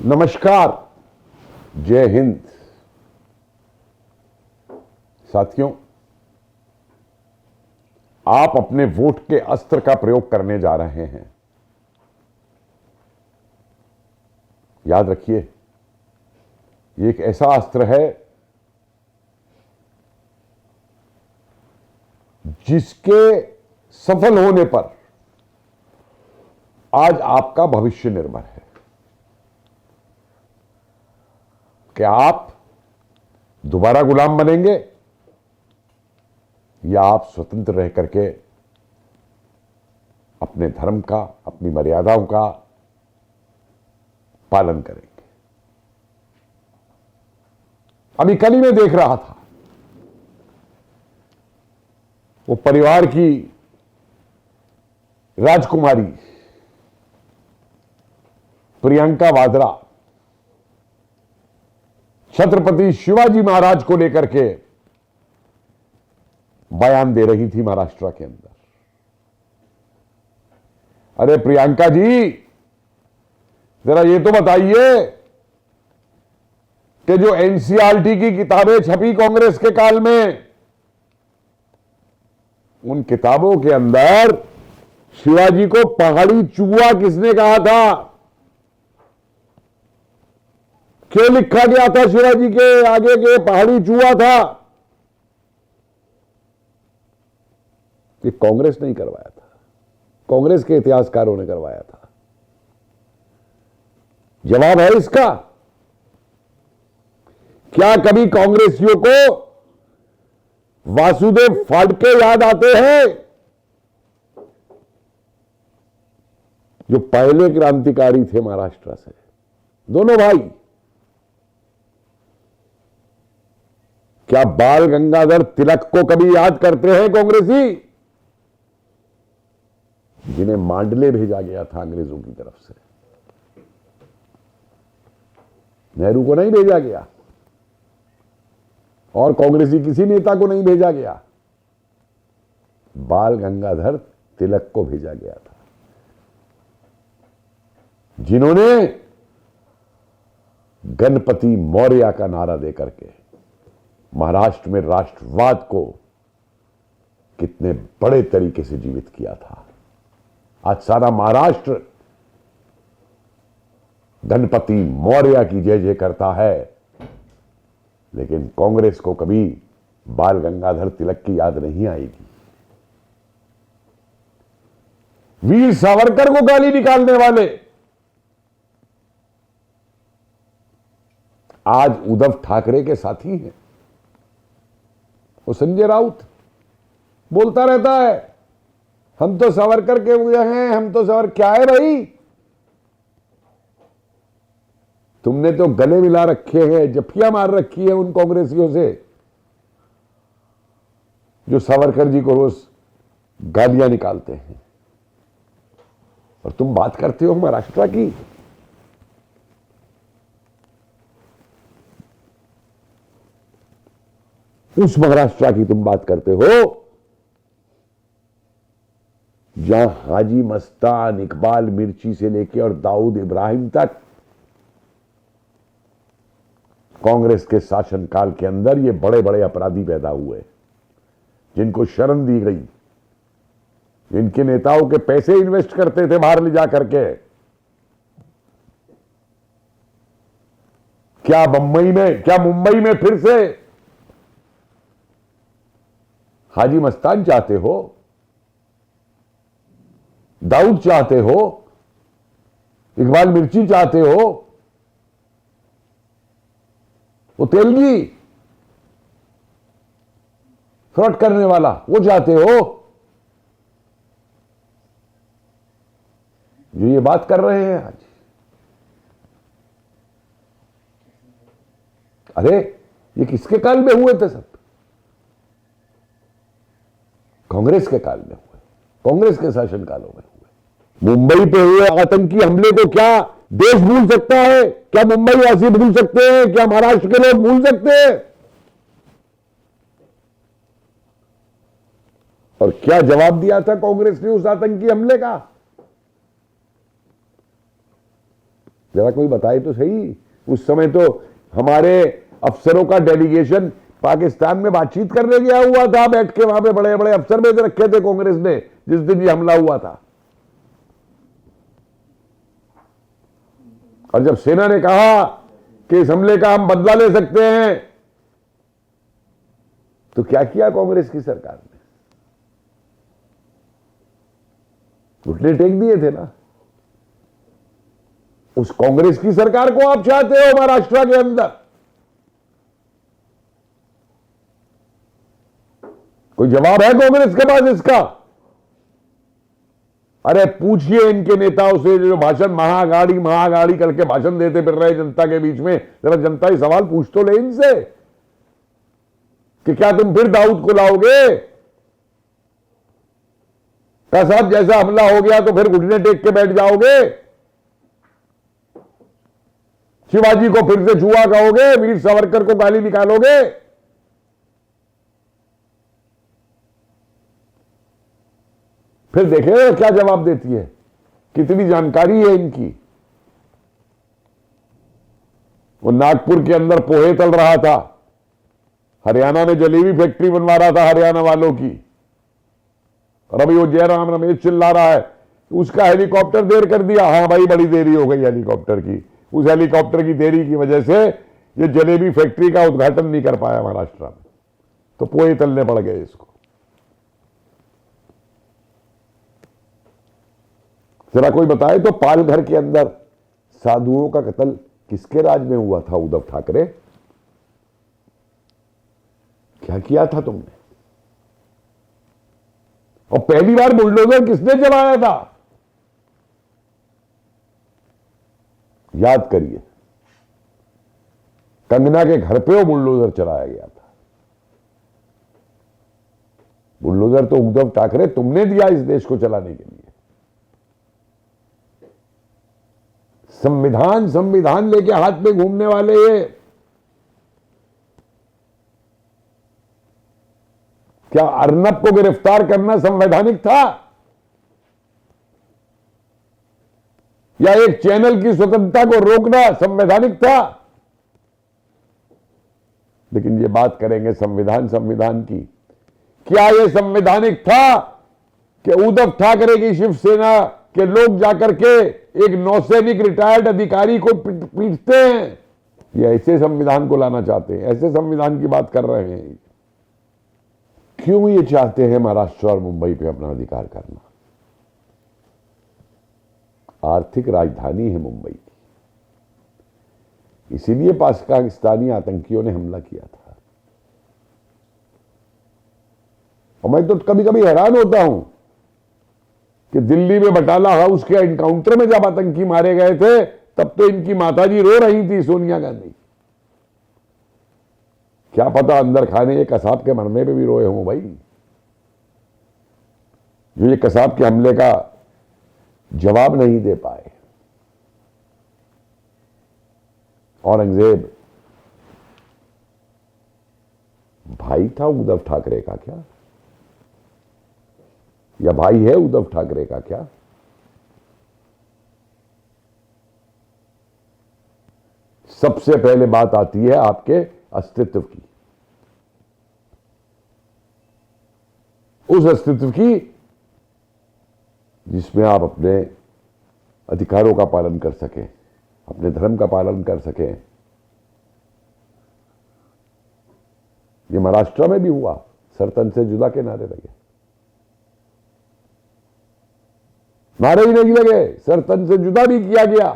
नमस्कार, जय हिंद। साथियों, आप अपने वोट के अस्त्र का प्रयोग करने जा रहे हैं। याद रखिए, ये एक ऐसा अस्त्र है जिसके सफल होने पर आज आपका भविष्य निर्भर है। क्या आप दोबारा गुलाम बनेंगे या आप स्वतंत्र रह करके अपने धर्म का, अपनी मर्यादाओं का पालन करेंगे। अभी कल ही मैं देख रहा था, वो परिवार की राजकुमारी प्रियंका वाड्रा छत्रपति शिवाजी महाराज को लेकर के बयान दे रही थी महाराष्ट्र के अंदर। अरे प्रियंका जी, जरा ये तो बताइए कि जो एनसीईआरटी की किताबें छपी कांग्रेस के काल में, उन किताबों के अंदर शिवाजी को पहाड़ी चूहा किसने कहा था? क्यों लिखा गया था शिवाजी के आगे के पहाड़ी चूहा था? ये कांग्रेस नहीं करवाया था, कांग्रेस के इतिहासकारों ने करवाया था। जवाब है इसका। क्या कभी कांग्रेसियों को वासुदेव फाड़के याद आते हैं, जो पहले क्रांतिकारी थे महाराष्ट्र से? दोनों भाई। क्या बाल गंगाधर तिलक को कभी याद करते हैं कांग्रेसी, जिन्हें मांडले भेजा गया था अंग्रेजों की तरफ से? नेहरू को नहीं भेजा गया और कांग्रेसी किसी नेता को नहीं भेजा गया, बाल गंगाधर तिलक को भेजा गया था, जिन्होंने गणपति मौर्य का नारा देकर के महाराष्ट्र में राष्ट्रवाद को कितने बड़े तरीके से जीवित किया था। आज सारा महाराष्ट्र गणपति मौर्य की जय जय करता है, लेकिन कांग्रेस को कभी बाल गंगाधर तिलक की याद नहीं आएगी। वीर सावरकर को गाली निकालने वाले आज उद्धव ठाकरे के साथी हैं। वो संजय राउत बोलता रहता है, हम तो सावरकर के हुए हैं, हम तो सावर। क्या है भाई, तुमने तो गले मिला रखे हैं, जफियां मार रखी है उन कांग्रेसियों से जो सावरकर जी को रोज गालियां निकालते हैं, और तुम बात करते हो महाराष्ट्र की। उस महाराष्ट्र की तुम बात करते हो जहां हाजी मस्तान, इकबाल मिर्ची से लेके और दाऊद इब्राहिम तक कांग्रेस के शासनकाल के अंदर ये बड़े बड़े अपराधी पैदा हुए, जिनको शरण दी गई, जिनके नेताओं के पैसे इन्वेस्ट करते थे बाहर ले जा करके। क्या मुंबई में फिर से हाजी मस्तान चाहते हो, दाऊद चाहते हो, इकबाल मिर्ची चाहते हो, वो तेलगी फ्रॉड करने वाला वो चाहते हो, जो ये बात कर रहे हैं आज? अरे ये किसके काल में हुए थे? सब कांग्रेस के काल में हुए, कांग्रेस के शासनकालों में हुए। मुंबई पे हुए आतंकी हमले को क्या देश भूल सकता है? क्या मुंबई वासी भूल सकते हैं? क्या महाराष्ट्र के लोग भूल सकते हैं? और क्या जवाब दिया था कांग्रेस ने उस आतंकी हमले का? जरा कोई बताए तो सही। उस समय तो हमारे अफसरों का डेलीगेशन पाकिस्तान में बातचीत करने गया हुआ था, बैठ के वहां पे बड़े बड़े अफसर भेज रखे थे कांग्रेस ने जिस दिन ये हमला हुआ था। और जब सेना ने कहा कि इस हमले का हम बदला ले सकते हैं, तो क्या किया कांग्रेस की सरकार ने? घुटने टेक दिए थे ना। उस कांग्रेस की सरकार को आप चाहते हो महाराष्ट्र के अंदर? कोई जवाब है कांग्रेस के पास इसका? अरे पूछिए इनके नेताओं से जो भाषण महाआघाड़ी महाआघाड़ी करके भाषण देते फिर रहे जनता के बीच में, जरा जनता ही सवाल पूछ तो ले इनसे कि क्या तुम फिर दाऊद को लाओगे? साहब जैसा हमला हो गया तो फिर घुटने टेक के बैठ जाओगे? शिवाजी को फिर से छुआ कहोगे? वीर सावरकर को गाली निकालोगे? फिर देखे क्या जवाब देती है, कितनी जानकारी है इनकी। वो नागपुर के अंदर पोहे तल रहा था, हरियाणा में जलेबी फैक्ट्री बनवा रहा था हरियाणा वालों की, और अभी वो जयराम रमेश चिल्ला रहा है उसका हेलीकॉप्टर देर कर दिया। हाँ भाई, बड़ी देरी हो गई हेलीकॉप्टर की। उस हेलीकॉप्टर की देरी की वजह से ये जलेबी फैक्ट्री का उद्घाटन नहीं कर पाया महाराष्ट्र में, तो पोहे तलने पड़ गए इसको। जरा कोई बताए तो पालघर के अंदर साधुओं का कत्ल किसके राज में हुआ था? उद्धव ठाकरे। क्या किया था तुमने? और पहली बार बुलडोजर किसने चलाया था? याद करिए, कंगना के घर पे वो बुलडोजर चलाया गया था। बुलडोजर तो उद्धव ठाकरे तुमने दिया इस देश को चलाने के लिए। संविधान संविधान लेके हाथ में घूमने वाले ये क्या अर्नब को गिरफ्तार करना संवैधानिक था? या एक चैनल की स्वतंत्रता को रोकना संवैधानिक था? लेकिन ये बात करेंगे संविधान संविधान की। क्या यह संवैधानिक था कि उद्धव ठाकरे की शिवसेना के लोग जाकर के एक नौसैनिक रिटायर्ड अधिकारी को पीटते हैं? ये ऐसे संविधान को लाना चाहते हैं, ऐसे संविधान की बात कर रहे हैं। क्यों ये चाहते हैं महाराष्ट्र और मुंबई पे अपना अधिकार करना? आर्थिक राजधानी है मुंबई की, इसीलिए पाकिस्तानी आतंकियों ने हमला किया था। और मैं तो कभी कभी हैरान होता हूं कि दिल्ली में बटाला हाउस के एनकाउंटर में जब आतंकी मारे गए थे, तब तो इनकी माताजी रो रही थी, सोनिया गांधी। क्या पता अंदर खाने एक कसाब के मरने पे भी रोए हों भाई, जो ये कसाब के हमले का जवाब नहीं दे पाए। औरंगजेब भाई था उद्धव ठाकरे का क्या? या भाई है उद्धव ठाकरे का क्या? सबसे पहले बात आती है आपके अस्तित्व की, उस अस्तित्व की जिसमें आप अपने अधिकारों का पालन कर सकें, अपने धर्म का पालन कर सकें। ये महाराष्ट्र में भी हुआ, सरतन से जुदा के नारे लगे। नारे ही नहीं लगे, सरतन से जुदा भी किया गया।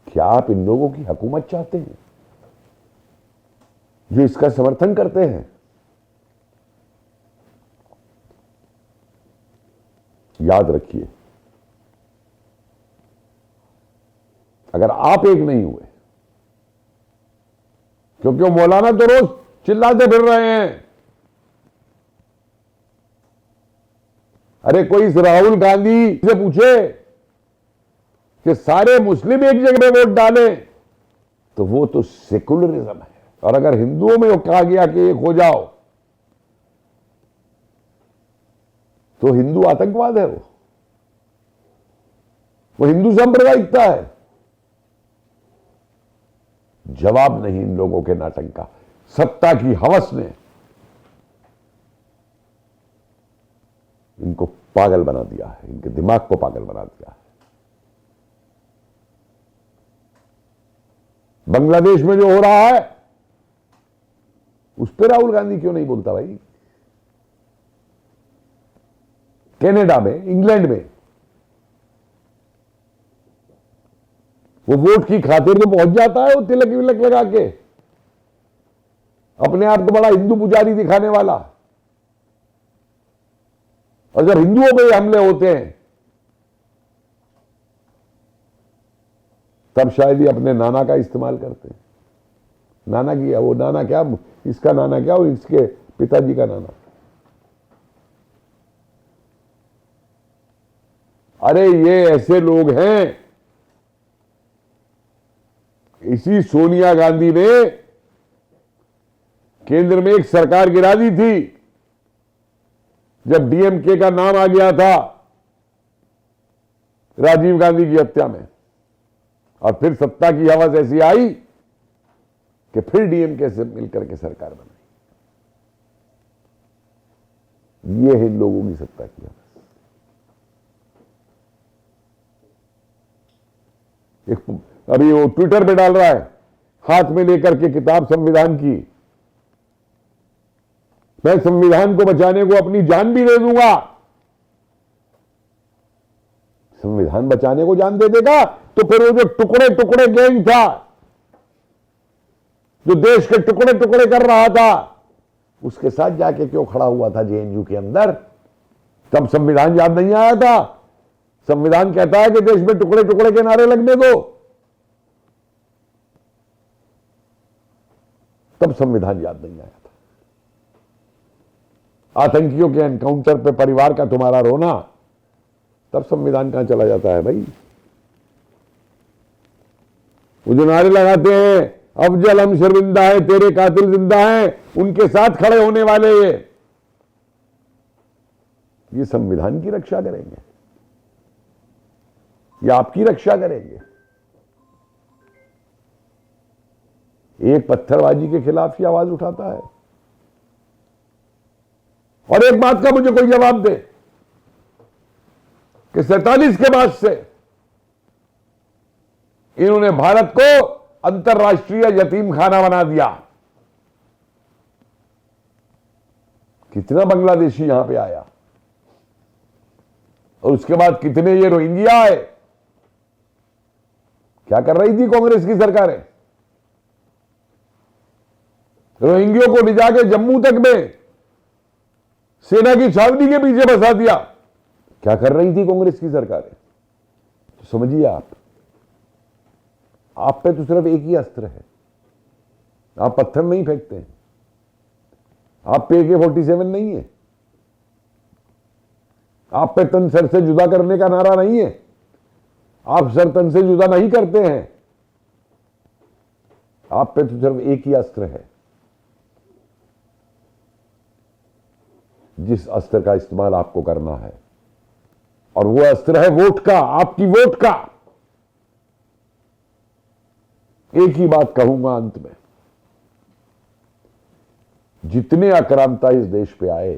क्या आप इन लोगों की हुकूमत चाहते हैं जो इसका समर्थन करते हैं? याद रखिए, अगर आप एक नहीं हुए, क्योंकि वो मौलाना तो रोज चिल्लाते फिर रहे हैं, अरे कोई राहुल गांधी से पूछे कि सारे मुस्लिम एक जगह पे वोट डालें, तो वो तो सेकुलरिज्म है। और अगर हिंदुओं में कहा गया कि एक हो जाओ, तो हिंदू आतंकवाद है वो। वो हिंदू सांप्रदायिकता है। जवाब नहीं इन लोगों के नाटक का। सत्ता की हवस ने इनको पागल बना दिया है, इनके दिमाग को पागल बना दिया है। बांग्लादेश में जो हो रहा है उस पर राहुल गांधी क्यों नहीं बोलता भाई? कनाडा में, इंग्लैंड में वो वोट की खातिर तो पहुंच जाता है, वो तिलक विलक लगा के, अपने आप को बड़ा हिंदू पुजारी दिखाने वाला। अगर हिंदुओं पे हमले होते हैं तब शायद ही अपने नाना का इस्तेमाल करते हैं। नाना की, वो नाना क्या, इसका नाना क्या और इसके पिताजी का नाना। अरे ये ऐसे लोग हैं। इसी सोनिया गांधी ने केंद्र में एक सरकार गिरा दी थी जब डीएमके का नाम आ गया था राजीव गांधी की हत्या में, और फिर सत्ता की हवस ऐसी आई कि फिर डीएमके से मिलकर के सरकार बनाई। ये है इन लोगों की सत्ता की हवस। एक अभी वो ट्विटर पे डाल रहा है हाथ में लेकर के किताब संविधान की, मैं संविधान को बचाने को अपनी जान भी दे दूंगा। संविधान बचाने को जान दे देगा तो फिर वो जो टुकड़े टुकड़े गैंग था, जो देश के टुकड़े टुकड़े कर रहा था, उसके साथ जाके क्यों खड़ा हुआ था जेएनयू के अंदर? तब संविधान याद नहीं आया था? संविधान कहता है कि देश में टुकड़े टुकड़े के नारे लगने दो, तब संविधान याद नहीं आया था। आतंकियों के एनकाउंटर पे परिवार का तुम्हारा रोना, तब संविधान कहां चला जाता है भाई? वो जो नारे लगाते हैं अफजल हम शर्मिंदा है तेरे कातिल जिंदा है, उनके साथ खड़े होने वाले ये संविधान की रक्षा करेंगे या आपकी रक्षा करेंगे? एक पत्थरबाजी के खिलाफ ही आवाज उठाता है। और एक बात का मुझे कोई जवाब दे कि 47 के बाद से इन्होंने भारत को अंतर्राष्ट्रीय यतीम खाना बना दिया। कितना बांग्लादेशी यहां पे आया और उसके बाद कितने ये रोहिंग्या आए। क्या कर रही थी कांग्रेस की सरकारें? रोहिंग्यों को ले जाके जम्मू तक में सेना की छावनी के पीछे बसा दिया। क्या कर रही थी कांग्रेस की सरकारें? तो समझिए आप पे तो सिर्फ एक ही अस्त्र है। आप पत्थर नहीं फेंकते हैं, आप पे AK-47 नहीं है, आप पे तन सर से जुदा करने का नारा नहीं है, आप सर तन से जुदा नहीं करते हैं। आप पे तो सिर्फ एक ही अस्त्र है, जिस अस्त्र का इस्तेमाल आपको करना है, और वो अस्त्र है वोट का, आपकी वोट का। एक ही बात कहूंगा अंत में, जितने आक्रांता इस देश पे आए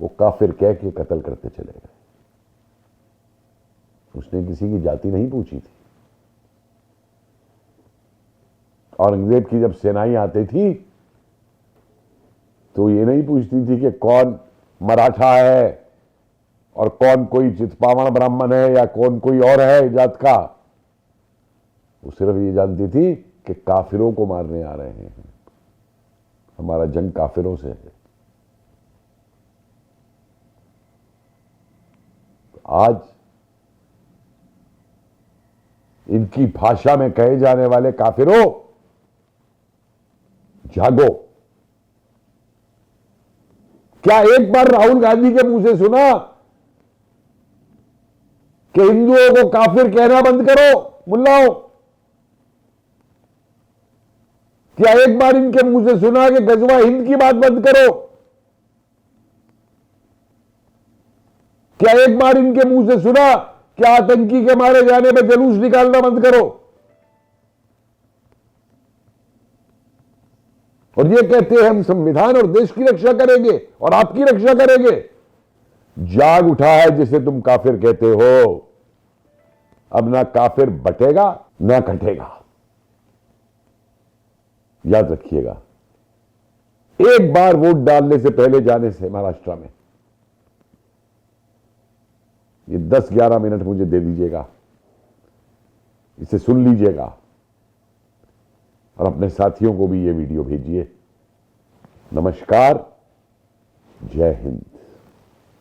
वो काफिर कह के कत्ल करते चले गए। उसने किसी की जाति नहीं पूछी थी। औरंगजेब की जब सेनाएं आती थी तो ये नहीं पूछती थी कि कौन मराठा है और कौन कोई चितपावण ब्राह्मण है या कौन कोई और है जात का। वो सिर्फ ये जानती थी कि काफिरों को मारने आ रहे हैं, हमारा जंग काफिरों से है। आज इनकी भाषा में कहे जाने वाले काफिरों, जागो। क्या एक बार राहुल गांधी के मुंह से सुना कि हिंदुओं को काफिर कहना बंद करो मुल्लाओं? क्या एक बार इनके मुंह से सुना कि गजवा हिंद की बात बंद करो? क्या एक बार इनके मुंह से सुना क्या आतंकी के मारे जाने पर जुलूस निकालना बंद करो। और ये कहते हैं हम संविधान और देश की रक्षा करेंगे और आपकी रक्षा करेंगे। जाग उठा है जिसे तुम काफिर कहते हो। अब ना काफिर बटेगा ना कटेगा, याद रखिएगा। एक बार वोट डालने से पहले जाने से महाराष्ट्र में ये 10-11 मिनट मुझे दे दीजिएगा, इसे सुन लीजिएगा और अपने साथियों को भी ये वीडियो भेजिए। नमस्कार, जय हिंद।